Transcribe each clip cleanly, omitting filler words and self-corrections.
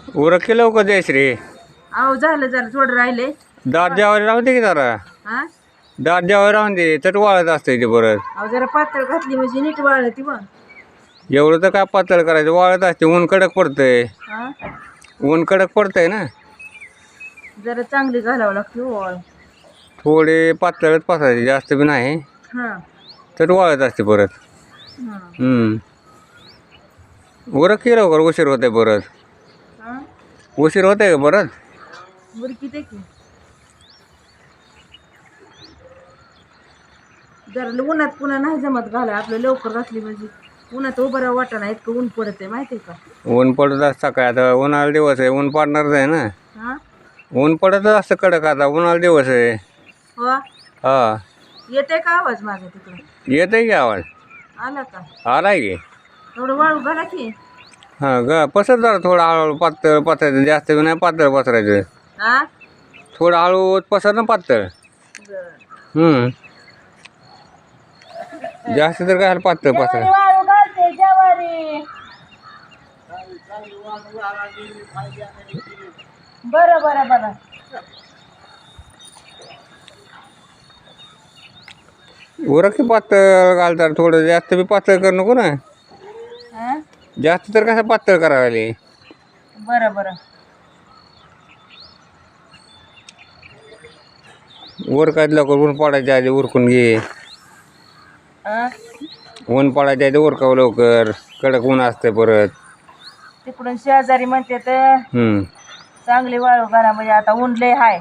उरक की लवकर जयश्री. अहो झालं जरा थोडं राहिले. दाट जेवायला राहून दे की जरा. हा दाट जेवायला राहून दे तर वाळत असते ते परत. अहो जरा पातळ घातली म्हणजे नीट वाळती मग. एवढं तर काय पातळ करायचं, वाळत असते. ऊन कडक पडतंय. हा ऊन कडक पडतंय ना. जरा चांगली घालावं लागते वाळ. थोडे पातळच पसायचे, जास्त बी नाही. हा तर वाळत असते परत. हा उरक की लवकर, उशीर होते परत. हा उशीर होते का परत. बरं किती की जरा उन्हात पुन्हा नाही जमत घाला. आपलं लवकर घातली म्हणजे उन्हात उभं राहा वाटा नाही, इतकं ऊन पडत आहे माहिती आहे का. ऊन पडत असतं काय, आता उन्हाळा दिवस आहे, ऊन पडणारच आहे ना. हा ऊन पडतच असतं कडक, आता उन्हाळा दिवस आहे. हो हा येते का आवाज माझा तिकडं. येते की आवाज. आला का. आलाय की. थोडं वाळू घाला की. हां पसर जरा थोडं हळूहळू. पातळ पसरायचं, जास्त बी नाही पातळ पसरायचं. हा थोडं हळू पसर ना पातळ. बरं. जास्त तर काय पातळ पसर. वाळू घालते ज्वारी. बरं बरं बरं. उरक की पातळ घालतात, थोडं जास्त बी पातळ कर नको ना. हा जास्त तर कसं पातळ करायला. बरं बरं. उरकायचं लवकर, ऊन पडायच्या आधी उरकून घे. हा ऊन पडायच्या आधी उरकावं लवकर, कडक ऊन असते परत. तिकडून शेजारी म्हणते तर चांगली वाळू घाला म्हणजे आता ऊन लय हाय.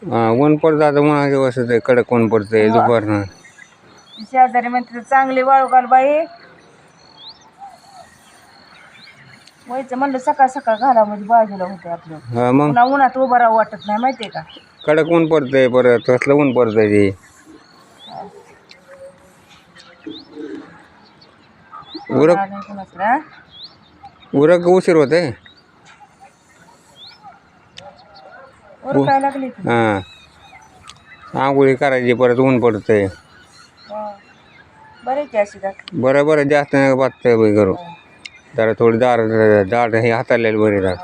हां ऊन पडतं, आता उन्हा दिवस आहे, कडक ऊन पडतंय दुपारनं. शेजारी म्हणते तर चांगली वाळू घाल बाई. व्हायचं म्हणलं सकाळ सकाळ घाला म्हणजे बाजूला होते आपलं. हा मग पुन्हा उन्हात उभं राहू वाटत नाही माहितीये का. कडक ऊन पडतंय परत, कसलं ऊन पडतंय ते. उरक उरक उशीर होते. काय लागली ती. हां आंघोळी करायची, परत ऊन पडतंय. बरे की अशी घातली. बरं बरं, जास्त नाही पातळ बाई करू. जरा थोडी दाट हे हाताळलेली बरी दाट.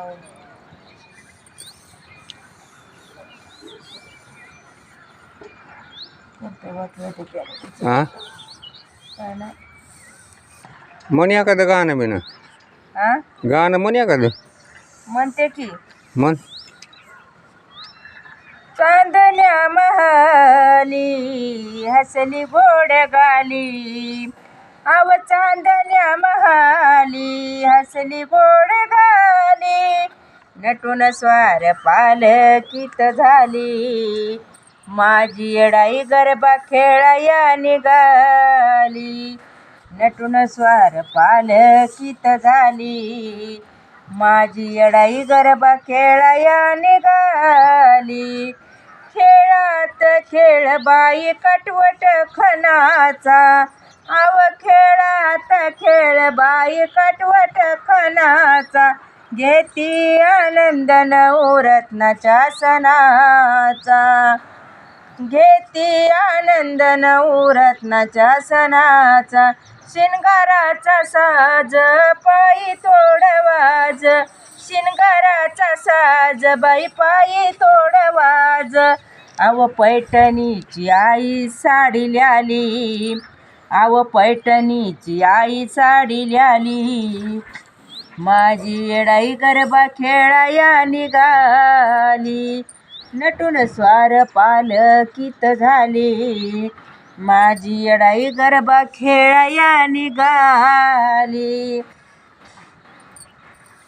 हां म्हण एखादं गाणं बिणं. गाणं म्हण एखादं. म्हणते की म्हण. चांदण्या महाली हसली गोड गाली. आव चांदण्या महाली हसली गोड गाली. नटून स्वार पालकीत झाली. माझी येडाई गरबा खेळाया निघाली. नटून स्वार पालकीत झाली. माझी येडाई गरबा खेळाया निघाली. खेळात खेळ बाई कटवट खणाचा. आव खेळात खेळ बाई कटवट खणाचा. घेती आनंद नवरत्नाच्या सणाचा. घेती आनंद नवरत्नाच्या सणाचा. शिनगाराचा साज पायी तोडवाज. शिनगाराचा साज बाई पायी तोडवाज. आव पैठणीची आई साडी ल्याली. आव पैठणीची आई साडी ल्याली. माझी येडाई गरबा खेळाया निघाली. नटून स्वार पालकीत झाली. माझी येडाई गरबा खेळाया निघाली.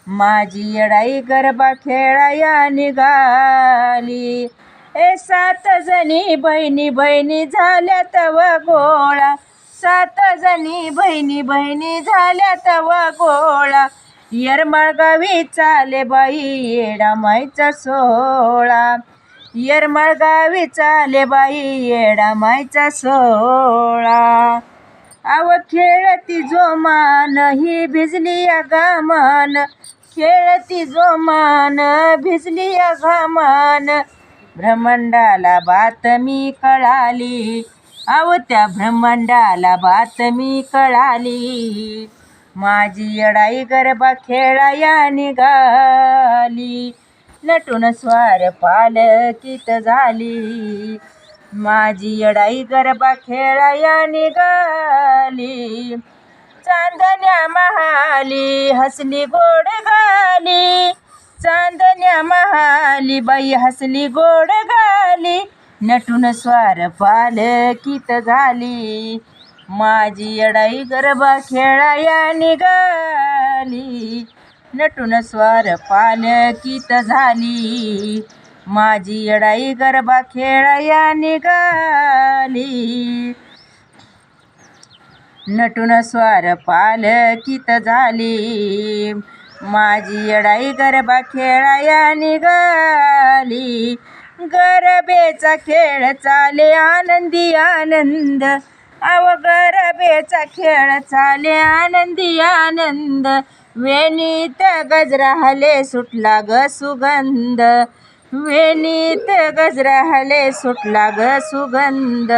माझी येडाई गरबा खेळाया निघाली. 7 जणी बहिणी बहिणी झाल्या तव गोळा. 7 जणी बहिणी बहिणी झाल्या तव गोळा. येरमाळ गावी चाले बाई येडा माईचा सोहळा. येरमाळ गावी चाले बाई येडा माईचा सोहळा. आव खेळती जोमान ही भिजली या घामान. खेळती जोमान भिजली या घामान. ब्रह्मांडाला बातमी कळाली. आव त्या ब्रह्मांडाला बातमी कळाली. माझी येडाई गरबा खेळाया निघाली, नटून स्वार पालकीत झाली. माझी येडाई गरबा खेळाया निघाली, चांदण्या महाली हसली गोड गाली. चांदण्या महाली बाई हसली गोड गाली, नटून स्वार पालकीत झाली. माझी येडाई गरबा खेळाया निघाली, नटून स्वार पालकीत झाली. माझी येडाई गरबा खेळाया निघाली, नटून स्वार पालकीत झाली. माझी येडाई गरबा खेळाया निघाली, गरबेचा खेळ चाले आनंदी आनंद. अव गरबेचा खेळ चाले आनंदी आनंद, वेणीत गजरा हले सुटला ग सुगंध. वेणीत गजरा हले सुटला ग सुगंध.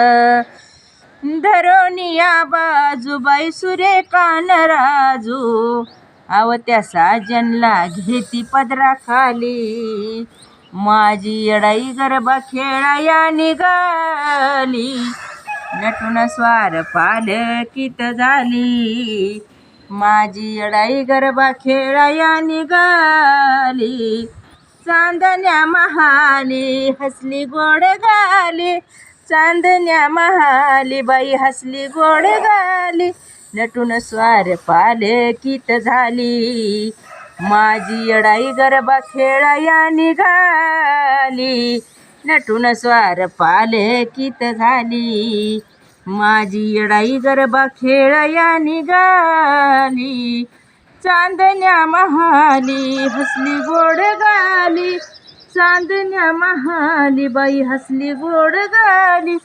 धरोनिया बाजूबाई सुरेकान राजू, अव त्या साजनला घेती पदराखाली. माझी येडाई गरबा खेळाया निघाली, नटून स्वार पालकीत झाली. माझी येडाई गरबा खेळाया निघाली, चांदण्या महाली हसली गोड गाली. चांदण्या महाली बाई हसली गोड गाली, नटून स्वार पालकीत झाली. माझी येडाई गरबा खेळाया निघाली, नटून स्वार पालकीत झाली. माझी येडाई गरबा खेळाया निघाली, चांदण्या महाली हसली गोड गाली. चांदण्या महाली बाई हसली गोड गाली,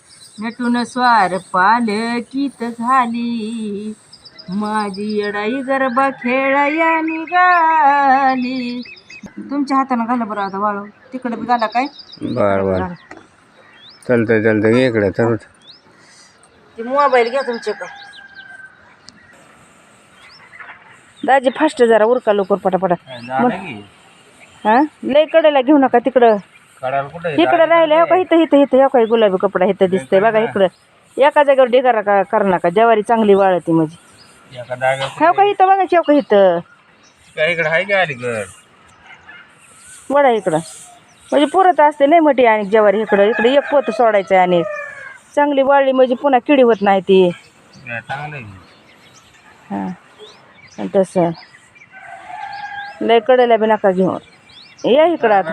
नटून स्वार पालकीत झाली. माझी येडाई गरबा खेळाया निघाली. तुमच्या हातानं घाला बरं आता वाळू, तिकडे बी घाला काय. बरं बरं चालतं चालतं ये इकडे तर. ते मोबाईल घ्या तुमच्याकडं. दाजी फास्ट जरा उरका लवकर पटापटा. हां लय कडेला घेऊ नका तिकडं. इकडं राहिलं हो का, इथं इथं इथं हो काही गुलाबी कपडा इथं दिसतंय बघा. इकडं एका जागेवर ढिगारा का करू नका, ज्वारी चांगली वाळती म्हणजे. हो का इथं बघा, हो का इथं वडा इकडं म्हणजे पुरत असते लय मोठी. आणि ज्वारी इकडं इकडे एक पोत सोडायचं आणि चांगली वाळली म्हणजे पुन्हा किडी होत नाही ती. हां तसं लय कडेला बी नका घेऊन. या इकडं आता.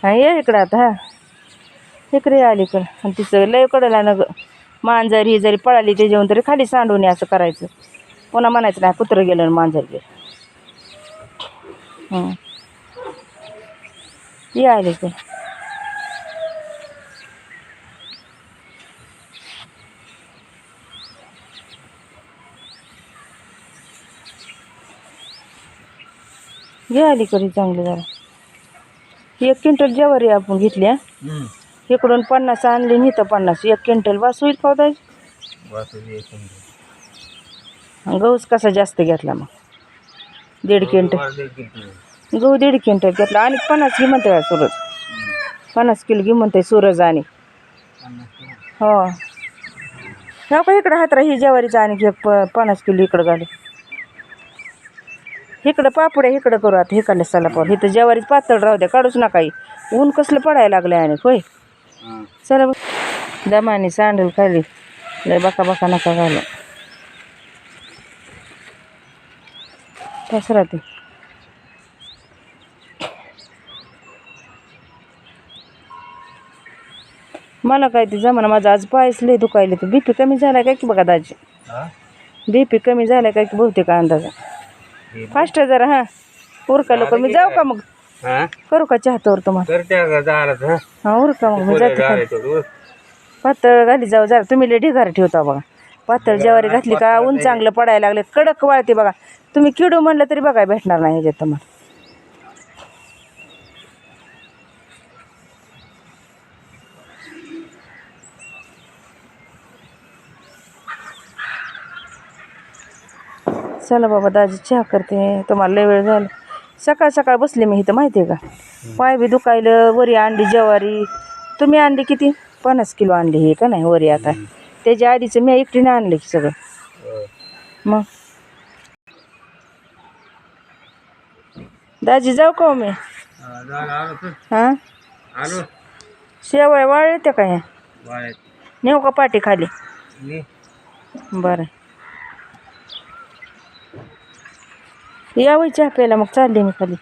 हां या इकडं आता. हां इकडे आली इकडं. आणि तिचं लय कडेला न मांजर ही जरी पळाली ते जेवण तरी खाली सांडून असं करायचं. पुन्हा म्हणायचं नाही कुत्रं गेलं मांजर गेलं. या आली इकडं. घे अलीकडे चांगली जरा. 1 क्विंटल ज्वारी आपण घेतली. इकडून 50 आणली आणि इथं 50. 1 क्विंटल वास होईल का दाजी? गहूच कसा जास्त घेतला मग? 1.5 क्विंटल गहू 1.5 क्विंटल घेतला. आणि 50 घे म्हणते का सूरज? 50 किलो घे म्हणते सूरज. आणि हो हो का इकडं हातरा ही ज्वारीचं आणि घे 50 किलो इकडं घालू. इकडं पापड्या इकडं करू आता. इकडल्या सलापावर इथं ज्वारीच पातळ राहू द्या, काढूच नका. ऊन कसलं पडायला लागलं आणि होय. चला बघ दमाने सांडल खाली लय बका बका नका घालू. तसं राहते. मला काय ते जमाना माझा आज पायच लय दुखायले. तर BP कमी झाला काय की बघा दाजी? BP कमी झाला काय की बहुतेक अंदाजा. फास्ट जरा. हां उरका लवकर. मी जाऊ का मग? करू का चहा तोर तुम्हाला? हां उरका मग मी जाते. पातळ घाली जाऊ जरा. तुम्ही लय ढिगारा ठेवता बघा. पातळ ज्वारी घातली का ऊन चांगलं पडायला लागले, कडक वाळते बघा. तुम्ही किडू म्हणलं तरी बघा भेटणार नाही ह्याच्यात तुम्हाला. चला बाबा दाजी चहा करते, तुम्हाला लय वेळ झाला. सकाळ सकाळ बसले मी इथं माहिती आहे का, पाय बी दुखायलं. वरी आणली ज्वारी, तुम्ही आणली किती 50 किलो आणली हे का नाही वरी. आता त्याच्या आधीचं मी एकटीने आणलं की सगळं. मग दाजी जाऊ का हो मी? हां शेवया वाळले त्या काय नेऊ का पाठी खाली? बरं यावं चहा प्यायला, मग चालले मी खाली.